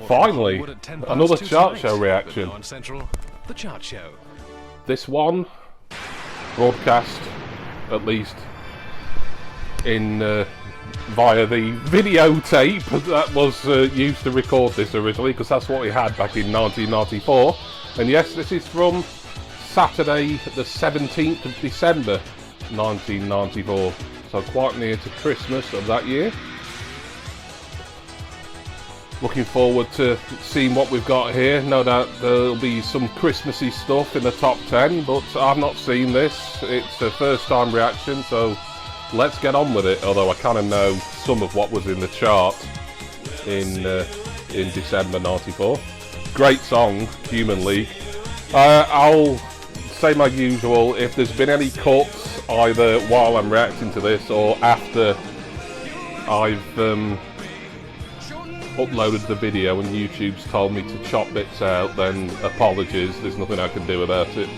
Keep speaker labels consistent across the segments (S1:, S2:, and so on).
S1: Finally, another chart show reaction.
S2: The chart show.
S1: This one broadcast, at least in via the videotape that was used to record this originally, because that's what we had back in 1994. And yes, this is from Saturday the 17th of December 1994, so quite near to Christmas of that year. Looking forward to seeing what we've got here. No doubt there'll be some Christmassy stuff in the top 10, but I've not seen this. It's a first time reaction, so let's get on with it. Although I kind of know some of what was in the chart in December 94. Great song, Human League. I'll say my usual, if there's been any cuts either while I'm reacting to this or after I've uploaded the video and YouTube's told me to chop bits out, then apologies, there's nothing I can do about it.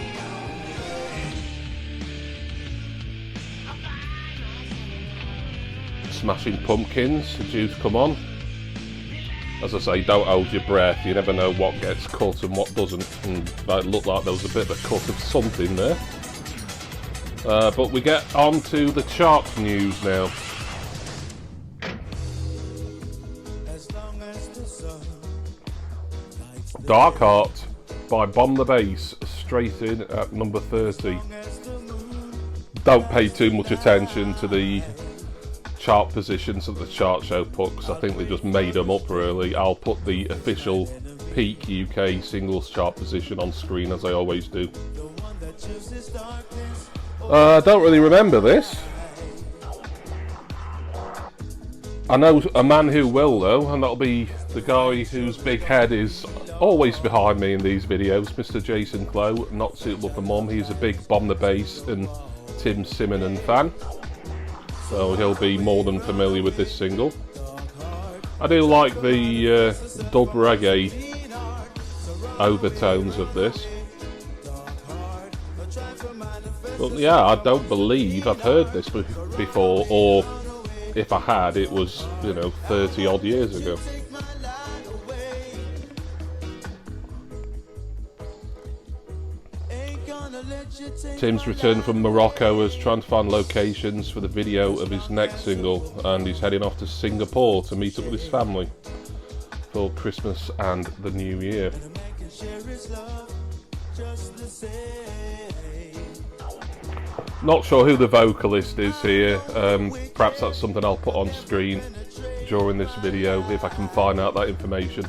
S1: Smashing Pumpkins, due to come on. As I say, don't hold your breath, you never know what gets cut and what doesn't, and it looked like there was a bit of a cut of something there. But we get on to the chart news now. Dark Heart by Bomb the Bass, straight in at number 30. Don't pay too much attention to the chart positions that the chart show put, because I think they just made them up really. I'll put the official peak UK singles chart position on screen as I always do. I don't really remember this. I know a man who will though, and that'll be the guy whose big head is always behind me in these videos, Mr. Jason Clow, Not Suitable for Mum. He's a big Bomb the Bass and Tim Simonon fan, so he'll be more than familiar with this single. I do like the dub reggae overtones of this. But yeah, I don't believe I've heard this before, or if I had, it was, 30 odd years ago. Tim's returned from Morocco is trying to find locations for the video of his next single, and he's heading off to Singapore to meet up with his family for Christmas and the New Year. Not sure who the vocalist is here. Perhaps that's something I'll put on screen during this video if I can find out that information.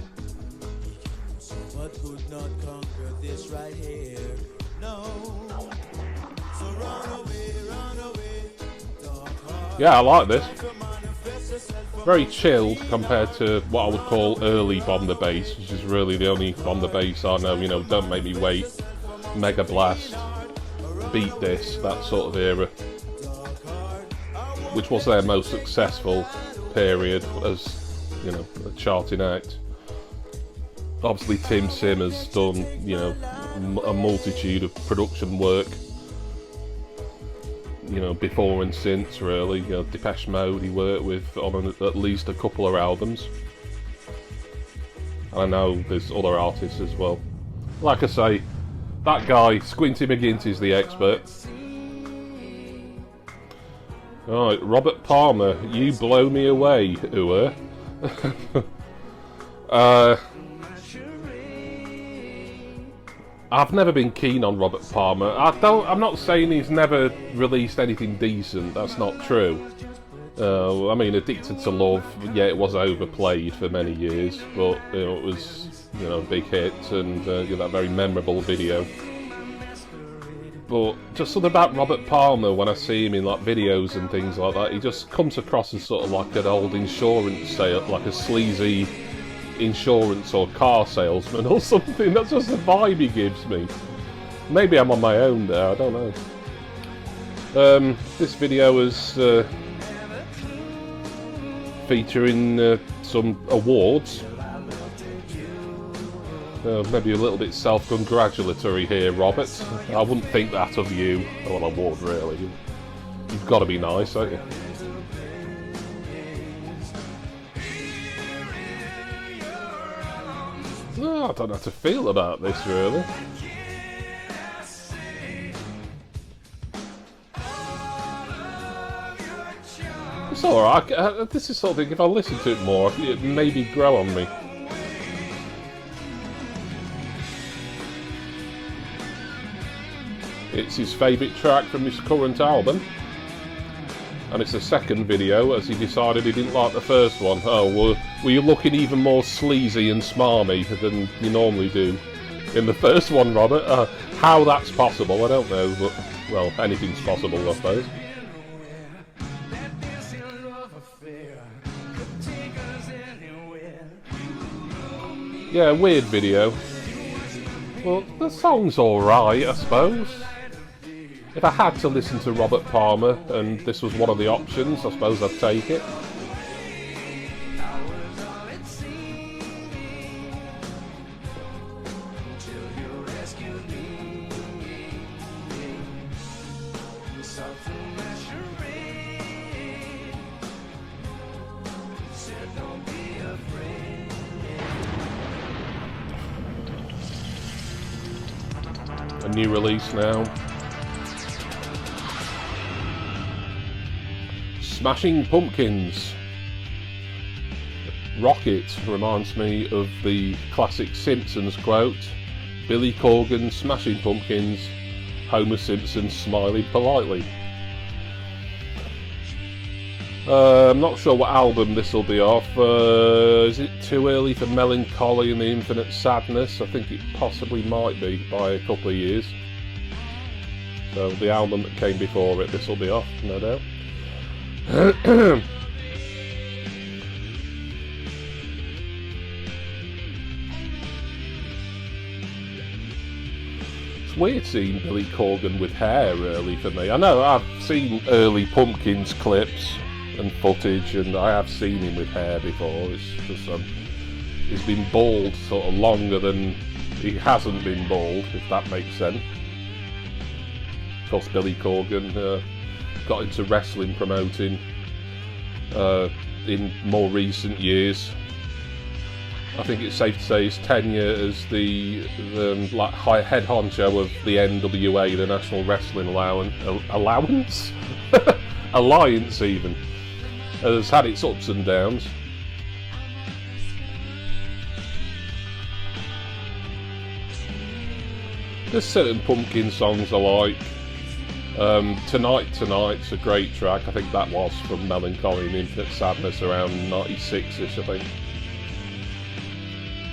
S1: Yeah, I like this. Very chilled compared to what I would call early Bomb the Bass, which is really the only Bomb the Bass I know. Don't Make Me Wait, Mega Blast, Beat This, that sort of era, which was their most successful period as, a charting act. Obviously Tim Sim has done, a multitude of production work, before and since really. Depeche Mode he worked with on at least a couple of albums. I know there's other artists as well. Like I say, that guy, Squinty McGinty, is the expert. Alright, Robert Palmer, You Blow Me Away, ooh. I've never been keen on Robert Palmer. I'm not saying he's never released anything decent, that's not true. I mean, Addicted to Love, yeah, it was overplayed for many years, but it was, a big hit, and that very memorable video. But just something about Robert Palmer, when I see him in like videos and things like that, he just comes across as sort of like an old insurance sale, like a sleazy insurance or car salesman or something. That's just the vibe he gives me. Maybe I'm on my own there, I don't know. This video is featuring some awards. Maybe a little bit self-congratulatory here, Robert. I wouldn't think that of you. Well, I would, really. You've got to be nice, haven't you? Oh, I don't know how to feel about this, really. It's alright. This is something, if I listen to it more, it maybe grow on me. It's his favourite track from his current album. And it's the second video, as he decided he didn't like the first one. Oh, were you looking even more sleazy and smarmy than you normally do in the first one, Robert? How that's possible, I don't know, but, well, anything's possible, I suppose. Yeah, weird video. Well, the song's alright, I suppose. If I had to listen to Robert Palmer, and this was one of the options, I suppose I'd take it. A new release now. Smashing Pumpkins. Rocket reminds me of the classic Simpsons quote. Billy Corgan, Smashing Pumpkins, Homer Simpson smiling politely. I'm not sure what album this will be off. Is it too early for Melancholy and the Infinite Sadness? I think it possibly might be by a couple of years. So the album that came before it, this will be off, no doubt. It's weird seeing Billy Corgan with hair early for me. I know I've seen early Pumpkins clips and footage, and I have seen him with hair before. It's just he's been bald sort of longer than he hasn't been bald, if that makes sense. Of course, Billy Corgan got into wrestling promoting in more recent years. I think it's safe to say his tenure as the like head honcho of the NWA, the National Wrestling Alliance, even, has had its ups and downs. There's certain Pumpkin songs I like. Tonight's a great track. I think that was from Melancholy and Infinite Sadness around 96ish, I think.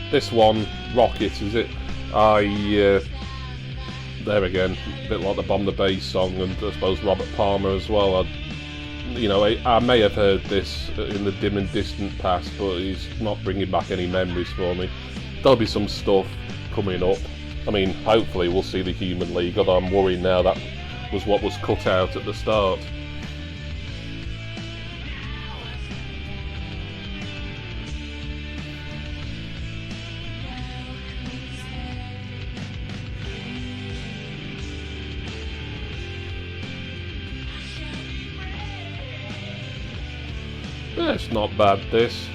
S1: This one, Rocket, is it? There again, a bit like the Bomb the Bass song, and I suppose Robert Palmer as well. I may have heard this in the dim and distant past, but he's not bringing back any memories for me. There'll be some stuff coming up. I mean, hopefully we'll see the Human League, although I'm worried now that was what was cut out at the start. Yeah, it's not bad, this.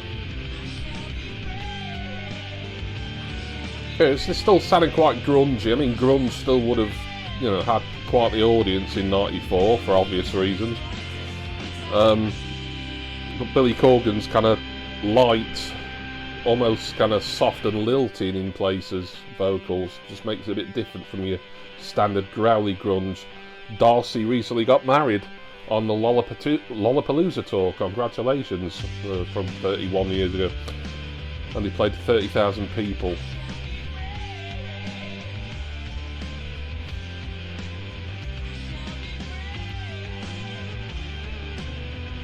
S1: Yeah, it's still sounding quite grungy. I mean, grunge still would have, had quite the audience in '94 for obvious reasons. But Billy Corgan's kind of light, almost kind of soft and lilting in places, vocals, just makes it a bit different from your standard growly grunge. Darcy recently got married on the Lollapalooza tour. Congratulations, from 31 years ago. And he played to 30,000 people.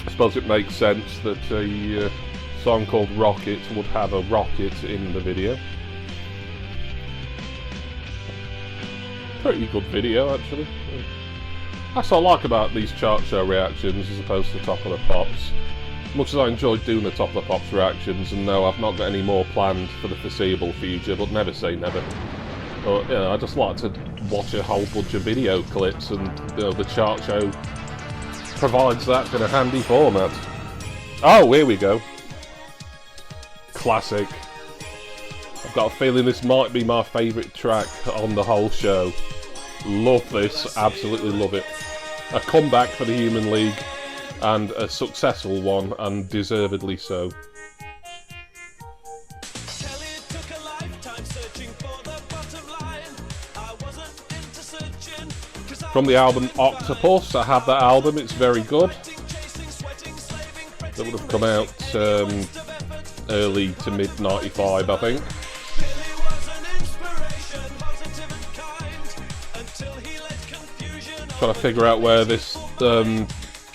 S1: I suppose it makes sense that a song called Rocket would have a rocket in the video. Pretty good video, actually. That's what I like about these chart show reactions as opposed to Top of the Pops. Much as I enjoyed doing the Top of the Pops reactions, and no, I've not got any more planned for the foreseeable future, but never say never. But, I just like to watch a whole bunch of video clips, and the chart show provides that in a handy format. Oh, here we go. Classic. I've got a feeling this might be my favourite track on the whole show. Love this, absolutely love it. A comeback for the Human League, and a successful one, and deservedly so. From the album Octopus, I have that album, it's very good. That would have come out early to mid 95, I think. Trying to figure out where this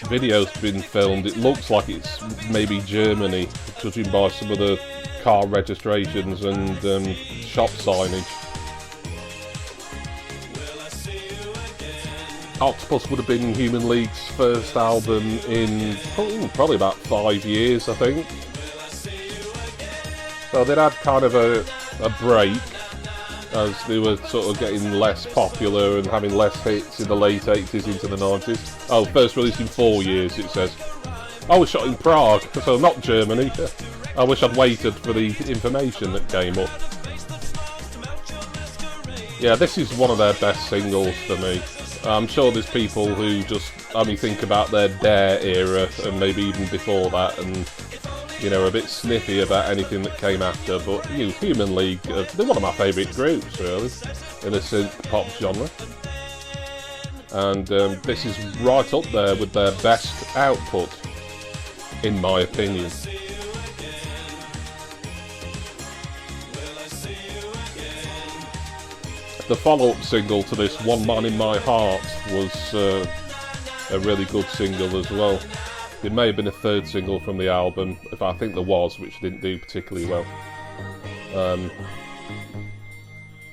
S1: video's been filmed. It looks like it's maybe Germany, judging by some of the car registrations and shop signage. Octopus would have been Human League's first album in probably about 5 years, I think. So they'd had kind of a break as they were sort of getting less popular and having less hits in the late 80s into the 90s. Oh, first released in 4 years, it says. I was shot in Prague, so not Germany. I wish I'd waited for the information that came up. Yeah, this is one of their best singles for me. I'm sure there's people who just only think about their Dare era and maybe even before that, and you know, are a bit sniffy about anything that came after. But Human League, they're one of my favourite groups, really, in the synth pop genre. And this is right up there with their best output, in my opinion. The follow-up single to this, One Man in My Heart, was a really good single as well. It may have been a third single from the album, if I think there was, which didn't do particularly well.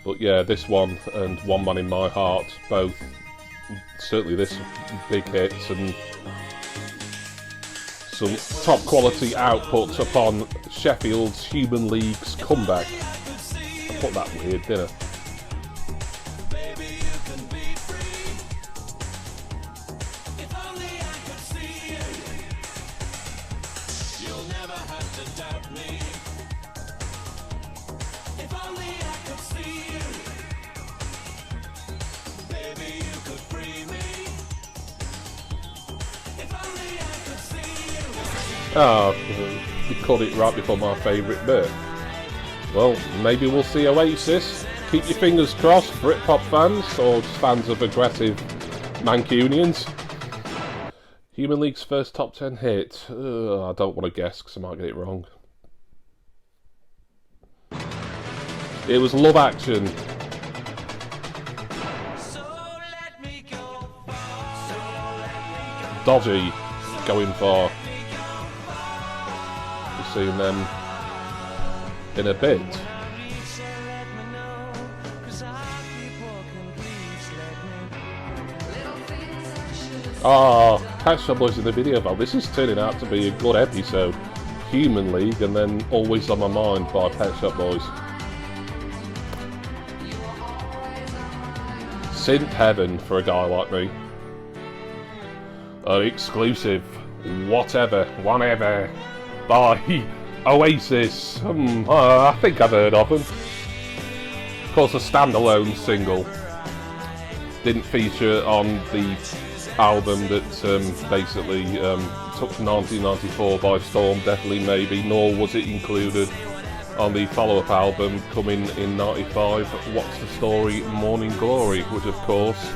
S1: But yeah, this one and One Man in My Heart, both, certainly this, big hits, and some top quality outputs upon Sheffield's Human League's comeback. I put that weird, didn't I? Oh, you called it right before my favourite bit. Well, maybe we'll see Oasis. Keep your fingers crossed, Britpop fans, or just fans of aggressive Mancunians. Human League's first top 10 hit. I don't want to guess because I might get it wrong. It was Love Action. Dodgy, going for. Seeing them in a bit. Pet Shop Boys in the video. Well, this is turning out to be a good episode. Human League and then Always on My Mind by Pet Shop Boys. Synth heaven for a guy like me. An exclusive, whatever, whenever. By Oasis. I think I've heard of them. Of course, a standalone single. Didn't feature on the album that basically took 1994 by storm, definitely maybe, nor was it included on the follow-up album coming in 95, What's the Story? Morning Glory, which of course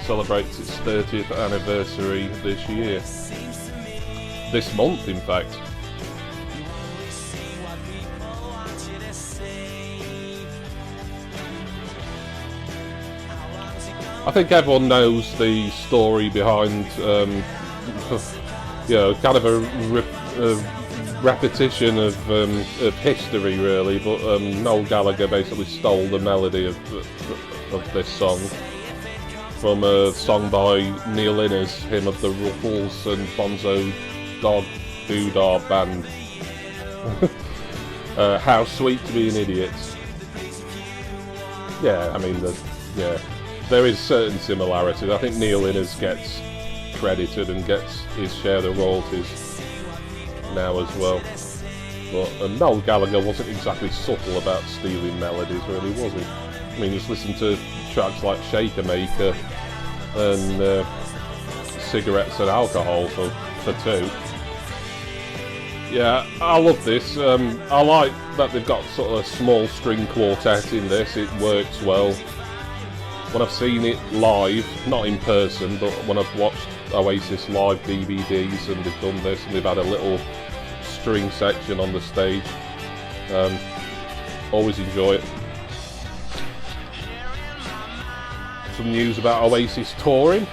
S1: celebrates its 30th anniversary this year. This month, in fact. I think everyone knows the story behind, you know, kind of a repetition of history, really. But Noel Gallagher basically stole the melody of this song from a song by Neil Innes, him of the Ruffles and Bonzo Dog Doodah Band. How Sweet to Be an Idiot. Yeah, I mean, yeah. There is certain similarities. I think Neil Innes gets credited and gets his share of the royalties now as well. But Noel Gallagher wasn't exactly subtle about stealing melodies, really, was he? I mean, just listen to tracks like Shaker Maker and Cigarettes and Alcohol for two. Yeah, I love this. I like that they've got sort of a small string quartet in this. It works well. When I've seen it live, not in person, but when I've watched Oasis live DVDs and they've done this and they've had a little string section on the stage, always enjoy it. Some news about Oasis touring.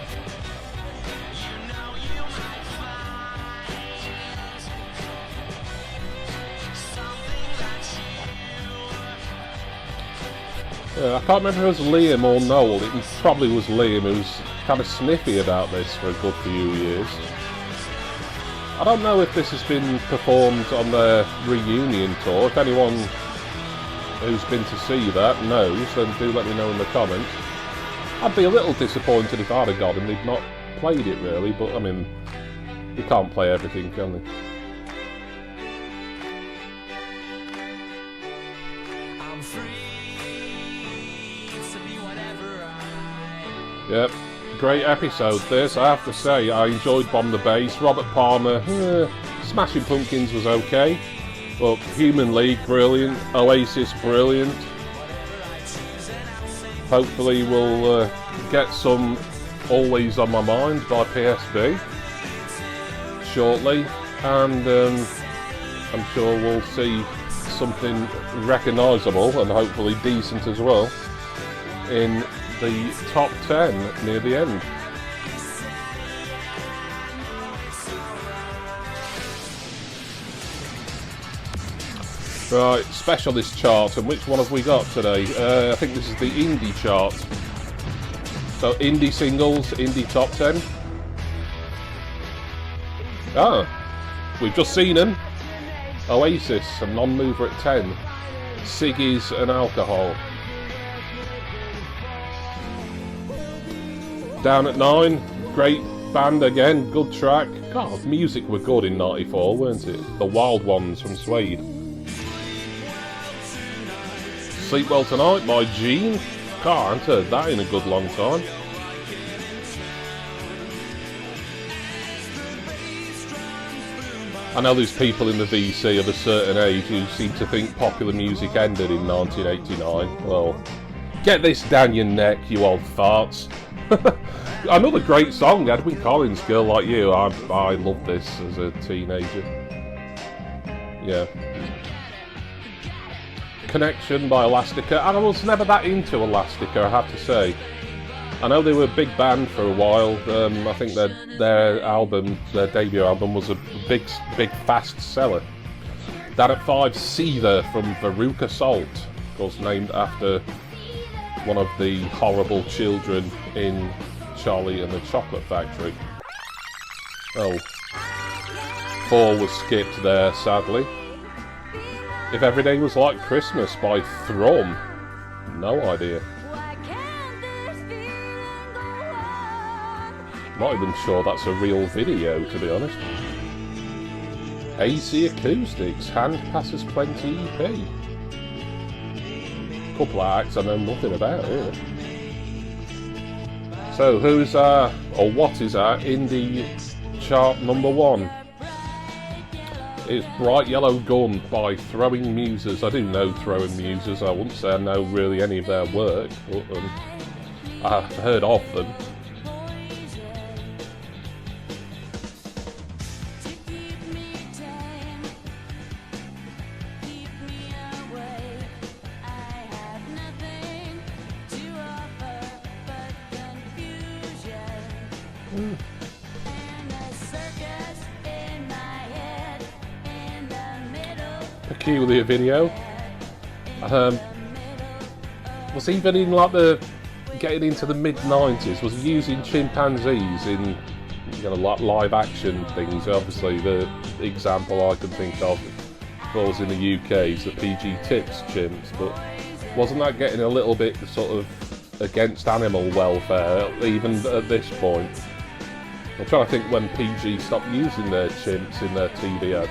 S1: I can't remember if it was Liam or Noel. It probably was Liam who was kind of sniffy about this for a good few years. I don't know if this has been performed on their reunion tour. If anyone who's been to see that knows, then do let me know in the comments. I'd be a little disappointed if I'd have got him. They've not played it really, but I mean, you can't play everything, can they? Yep, great episode this, I have to say. I enjoyed Bomb the Bass. Robert Palmer, Smashing Pumpkins was okay, but Human League, brilliant. Oasis, brilliant. Hopefully we'll get some Always on My Mind by PSB shortly, and I'm sure we'll see something recognisable and hopefully decent as well in the top 10 near the end. Right, specialist chart, and which one have we got today? I think this is the indie chart. So indie singles, indie top 10. Ah, we've just seen them. Oasis, a non-mover at 10. Ciggies and Alcohol. Down at 9, great band again, good track. God, music were good in '94, weren't it? The Wild Ones from Suede. Sleep Well Tonight by Gene. God, I haven't heard that in a good long time. I know there's people in the VC of a certain age who seem to think popular music ended in 1989. Well, get this down your neck, you old farts. Another great song, Edwin Collins, Girl Like You. I loved this as a teenager. Yeah. Connection by Elastica. And I was never that into Elastica, I have to say. I know they were a big band for a while. I think their album, their debut album, was a big fast seller. Down at 5, Seether from Veruca Salt, of course named after one of the horrible children in Charlie and the Chocolate Factory. Oh. 4 was skipped there, sadly. If Every Day Was Like Christmas by Thrum. No idea. Not even sure that's a real video, to be honest. AC Acoustics, Hand Passes Plenty EP. Couple of acts I know nothing about, really. So who's our, or what is our indie chart number 1? It's Bright Yellow Gun by Throwing Muses. I do know Throwing Muses. I wouldn't say I know really any of their work, but I've heard of them. Peculiar video. Was even in like getting into the mid-90s, was using chimpanzees in, you know, like live action things. Obviously the example I can think of falls in the UK is the PG Tips chimps, but wasn't that getting a little bit sort of against animal welfare even at this point? I'm trying to think when PG stopped using their chimps in their TV ads.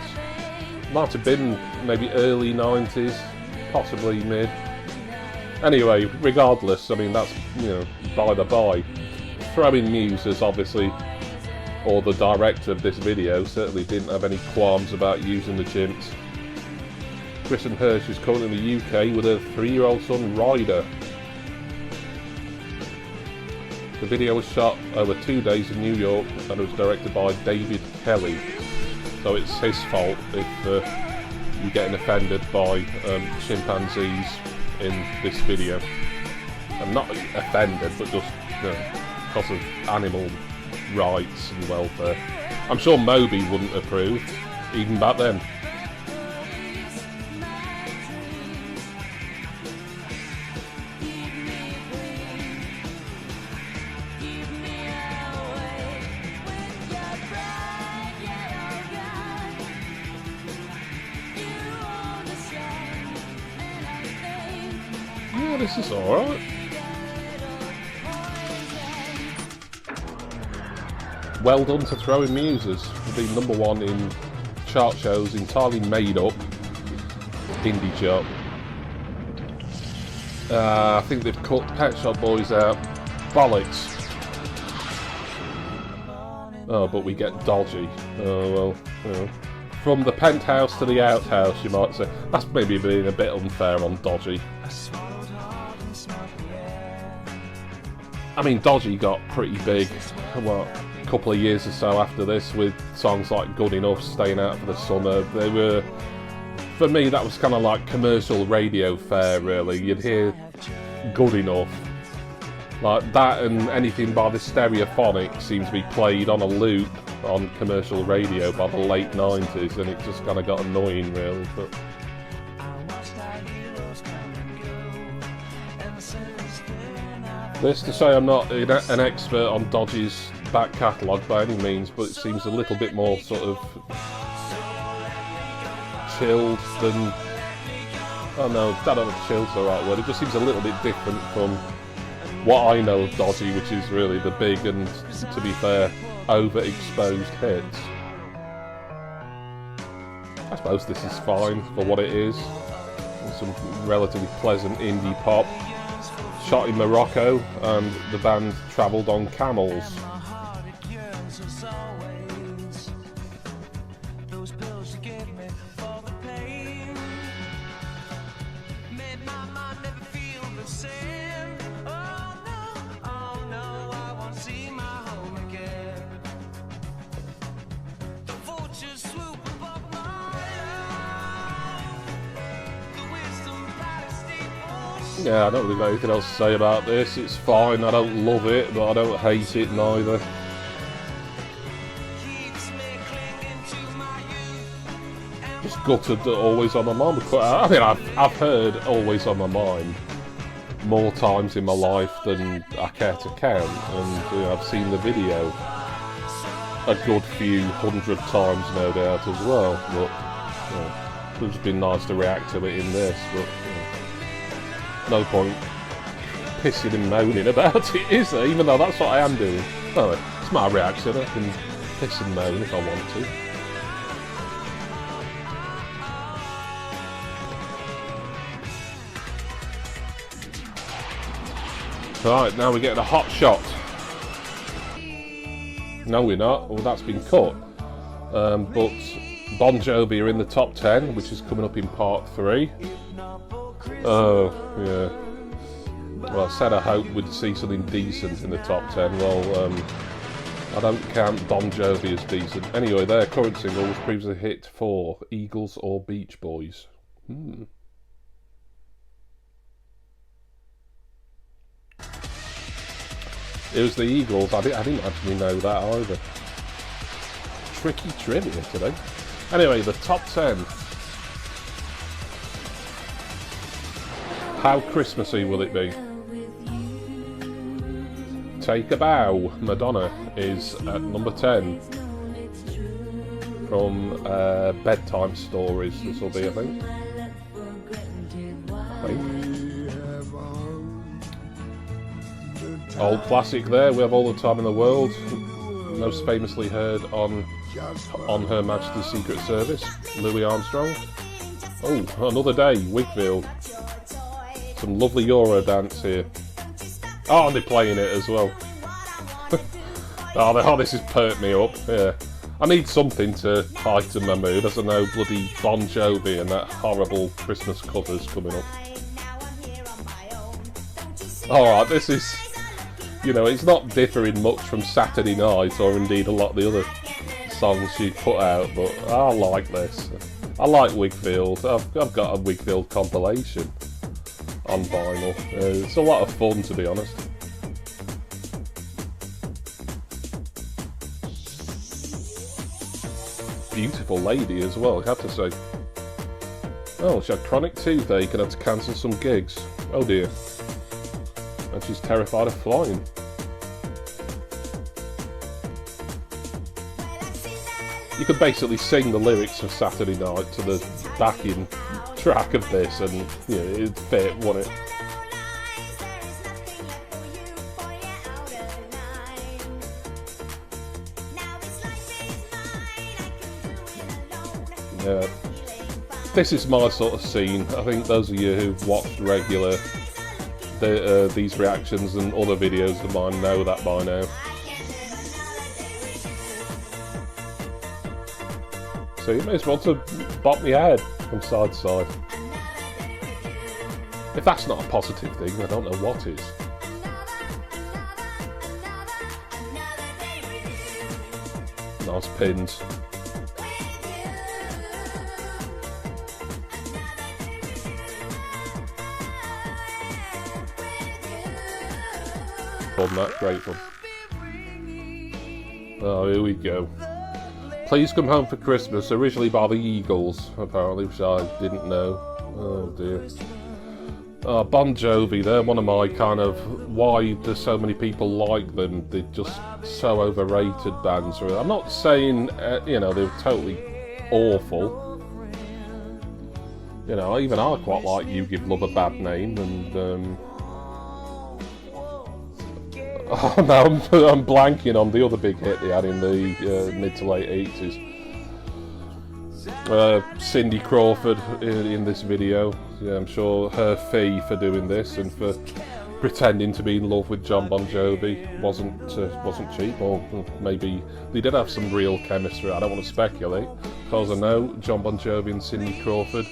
S1: Might have been maybe early 90s, possibly mid. Anyway, regardless, I mean, that's, you know, by the by. Throwing Muses, obviously, or the director of this video, certainly didn't have any qualms about using the chimps. Kristen Hirsch is currently in the UK with her 3-year-old son, Ryder. The video was shot over 2 days in New York and was directed by David Kelly. So it's his fault if you're getting offended by chimpanzees in this video. I'm not offended, but just, you know, because of animal rights and welfare. I'm sure Moby wouldn't approve, even back then. Yeah, this is alright. Well done to Throwing Muses for being #1 in chart shows, entirely made up indie chart. I think they've cut Pet Shop Boys out. Bollocks. Oh, but we get Dodgy. Oh well, you know. From the penthouse to the outhouse, you might say. That's maybe being a bit unfair on Dodgy. I mean, Dodgy got pretty big, well, a couple of years or so after this, with songs like Good Enough, Staying Out for the Summer. They were, for me, that was kind of like commercial radio fare, really. You'd hear Good Enough. Like that, and anything by the Stereophonics seems to be played on a loop on commercial radio by the late 90s, and it just kind of got annoying, really. But this to say, I'm not an expert on Dodgy's back catalogue by any means, but it seems a little bit more sort of chilled than... Oh no, I don't know if chilled's the right word. It just seems a little bit different from what I know of Dodgy, which is really the big and, to be fair, overexposed hits. I suppose this is fine for what it is. Some relatively pleasant indie pop. Shot in Morocco, and the band travelled on camels. Yeah, I don't really got anything else to say about this. It's fine, I don't love it, but I don't hate it neither. Just gutted that Always on My Mind was cut out. I mean, I've heard Always on My Mind more times in my life than I care to count, and you know, I've seen the video a good few hundred times, no doubt, as well. But you know, it would have been nice to react to it in this, but you know, no point pissing and moaning about it, is there? Even though that's what I am doing. Oh, it's my reaction. I can piss and moan if I want to. Right, now we're getting a hot shot. No, we're not. Well, that's been cut. But Bon Jovi are in the top 10, which is coming up in part 3. Oh, yeah. Well, I said I hoped we'd see something decent in the top 10. Well, I don't count Bon Jovi as decent. Anyway, their current single was previously hit for Eagles or Beach Boys. It was the Eagles. I didn't actually know that either. Tricky trivia today. Anyway, the top 10. How Christmassy will it be? Take a Bow, Madonna, is at number 10. From Bedtime Stories, this will be, I think. Old classic there, We Have All the Time in the World. Most famously heard on Her Majesty's Secret Service, Louis Armstrong. Oh, another day, Wigfield. Some lovely Euro dance here. Oh, and they're playing it as well. Oh, this has perked me up, yeah. I need something to heighten my mood, as I know bloody Bon Jovi and that horrible Christmas cover's coming up. Alright, this is, you know, it's not differing much from Saturday Night, or indeed a lot of the other songs she put out, but I like this. I like Wigfield. I've got a Wigfield compilation on vinyl. It's a lot of fun, to be honest. Beautiful lady as well, I have to say. Oh, she had chronic toothache and had to cancel some gigs. Oh dear. And she's terrified of flying. You could basically sing the lyrics of Saturday Night to the backing track of this and, you know, it'd fit, wouldn't it? Yeah. This is my sort of scene. I think those of you who've watched regular these reactions and other videos of mine know that by now. So you may as well to bop me head from side to side. If that's not a positive thing, I don't know what is. Nice pins. Fun, that great fun. Oh, here we go. Please Come Home for Christmas, originally by the Eagles, apparently, which I didn't know. Oh dear. Bon Jovi, they're one of my kind of why do so many people like them. They're just so overrated bands. I'm not saying, you know, they're totally awful. You know, even I quite like You Give Love a Bad Name, and oh no, I'm blanking on the other big hit they had in the mid to late 80s. Cindy Crawford in this video. Yeah, I'm sure her fee for doing this and for pretending to be in love with John Bon Jovi wasn't cheap, or maybe they did have some real chemistry. I don't want to speculate, because I know John Bon Jovi and Cindy Crawford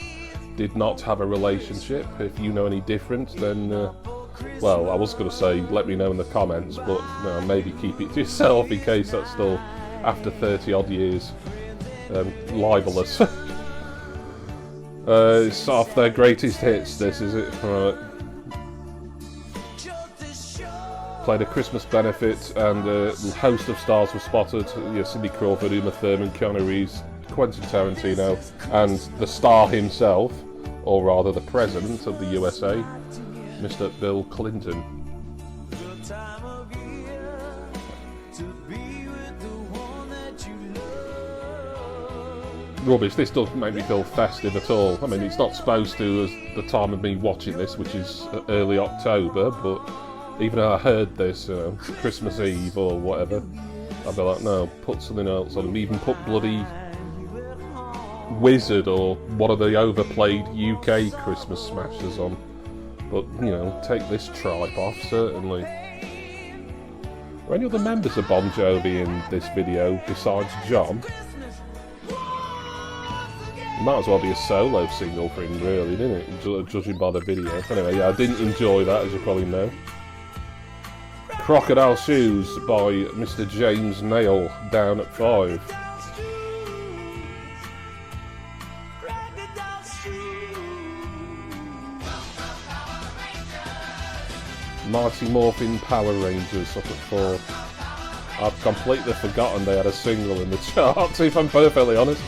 S1: did not have a relationship. If you know any different, then well, I was going to say let me know in the comments, but no, maybe keep it to yourself in case that's still, after 30 odd years, libelous. It's off their greatest hits, this, is it? Right. Played a Christmas benefit and a host of stars were spotted. Yeah, Cindy Crawford, Uma Thurman, Keanu Reeves, Quentin Tarantino, and the star himself, or rather the President of the USA, Mr. Bill Clinton. Rubbish, this doesn't make me feel festive at all. I mean, it's not supposed to as the time of me watching this, which is early October, but even if I heard this, you know, Christmas Eve or whatever, I'd be like, no, put something else on. Even put bloody Wizard or one of the overplayed UK Christmas smashes on. But, you know, take this tripe off, certainly. Are any other members of Bon Jovi in this video besides John? Might as well be a solo single for him, really, didn't it? Judging by the video. Anyway, yeah, I didn't enjoy that, as you probably know. Crocodile Shoes by Mr. James Nail, down at 5. Mighty Morphin Power Rangers up at 4. I've completely forgotten they had a single in the charts, if I'm perfectly honest.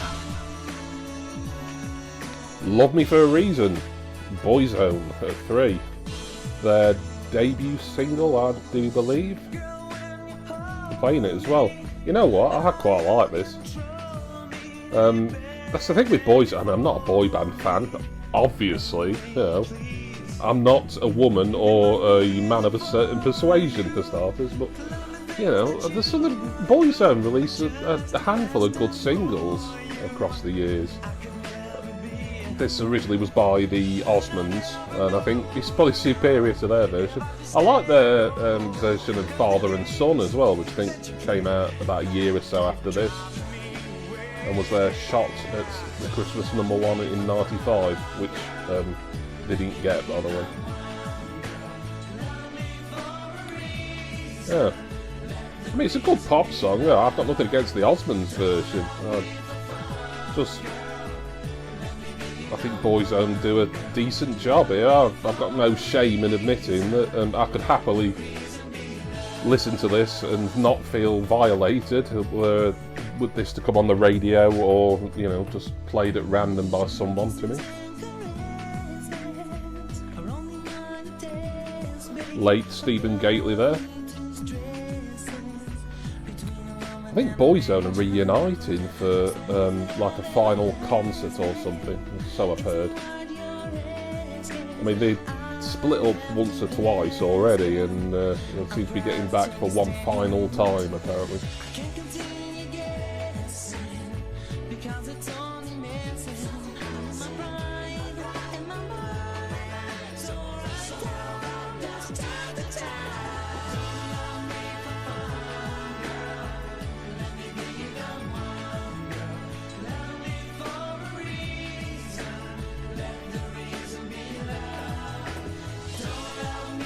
S1: Love Me For A Reason, Boyzone at 3. Their debut single, I do believe. I'm playing it as well. You know what, I quite like this. That's the thing with Boyzone. I mean, I'm not a boy band fan, obviously, you know. I'm not a woman or a man of a certain persuasion, for starters, but, you know, there's some Boyzone released a handful of good singles across the years. this originally was by the Osmonds, and I think it's probably superior to their version. I like their version of Father and Son as well, which I think came out about a year or so after this, and was their shot at the Christmas #1 in '95, which they didn't get, by the way. Yeah. I mean, it's a good pop song. Yeah, I've got nothing against the Osmonds version. I think Boyzone do a decent job here. I've got no shame in admitting that I could happily listen to this and not feel violated with this to come on the radio or, you know, just played at random by someone to me. Late Stephen Gately there. I think Boyzone are reuniting for like a final concert or something, so I've heard. I mean, they split up once or twice already, and seem to be getting back for one final time, apparently.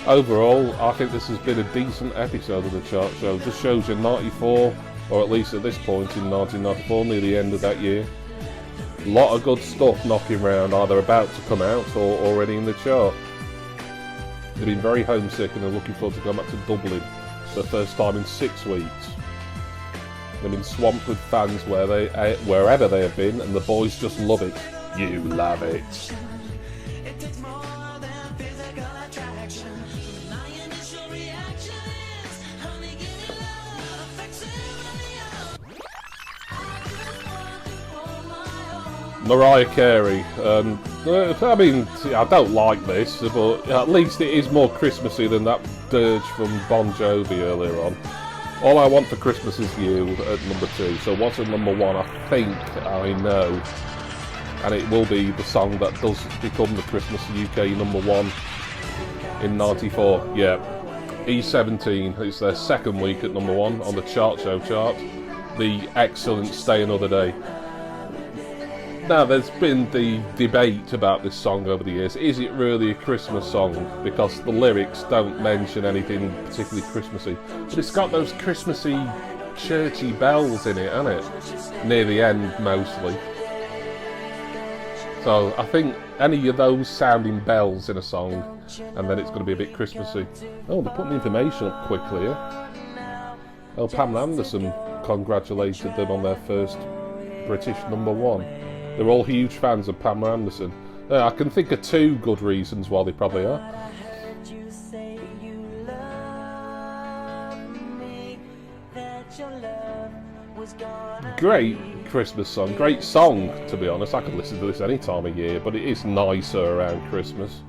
S1: Overall, I think this has been a decent episode of the chart show. Just shows you 94, or at least at this point in 1994, near the end of that year. A lot of good stuff knocking around, either about to come out or already in the chart. They've been very homesick and they're looking forward to going back to Dublin for the first time in 6 weeks. They've been swamped with fans wherever they have been, and the boys just love it. You love it. Mariah Carey. I mean, I don't like this, but at least it is more Christmassy than that dirge from Bon Jovi earlier on. All I Want for Christmas Is You at #2. So what's at #1? I think I know. And it will be the song that does become the Christmas UK #1 in '94. Yeah. E17. It's their second week at #1 on the chart show chart. The excellent Stay Another Day. Now, there's been the debate about this song over the years. Is it really a Christmas song? Because the lyrics don't mention anything particularly Christmassy. But it's got those Christmassy, churchy bells in it, hasn't it? Near the end, mostly. So, I think any of those sounding bells in a song, and then it's going to be a bit Christmassy. Oh, they're putting the information up quickly here. Oh, Pamela Anderson congratulated them on their first British #1. They're all huge fans of Pamela Anderson. I can think of 2 good reasons why they probably are. Great Christmas song, great song to be honest. I could listen to this any time of year, but it is nicer around Christmas.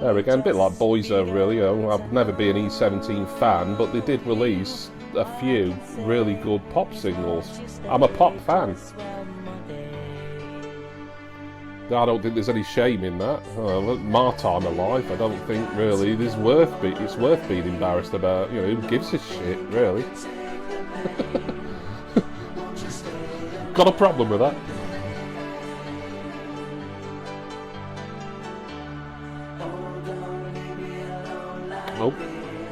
S1: There again, a bit like Boyzone really. I've never been an E17 fan, but they did release a few really good pop singles. I'm a pop fan. I don't think there's any shame in that. My time of life, I don't think really it's worth being embarrassed about. You know, who gives a shit, really? Got a problem with that? Nope.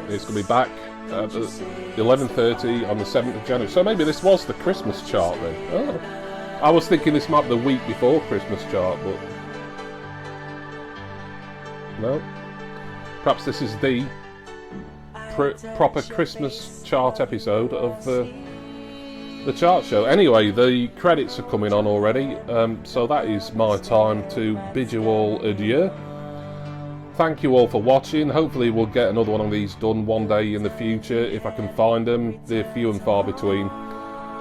S1: It's going to be back at 11:30 on the 7th of January. So maybe this was the Christmas chart then. Oh. I was thinking this might be the week before Christmas chart, but no. Perhaps this is the proper Christmas chart episode of the chart show. Anyway, the credits are coming on already, so that is my time to bid you all adieu. Thank you all for watching. Hopefully we'll get another one of these done one day in the future if I can find them. They're few and far between.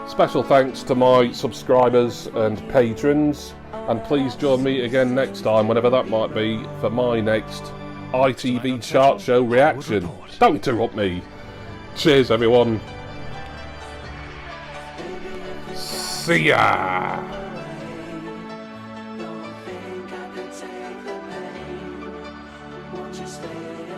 S1: Special thanks to my subscribers and patrons, and please join me again next time, whenever that might be, for my next ITV chart show reaction. Don't interrupt me. Cheers everyone. See ya.
S3: just stay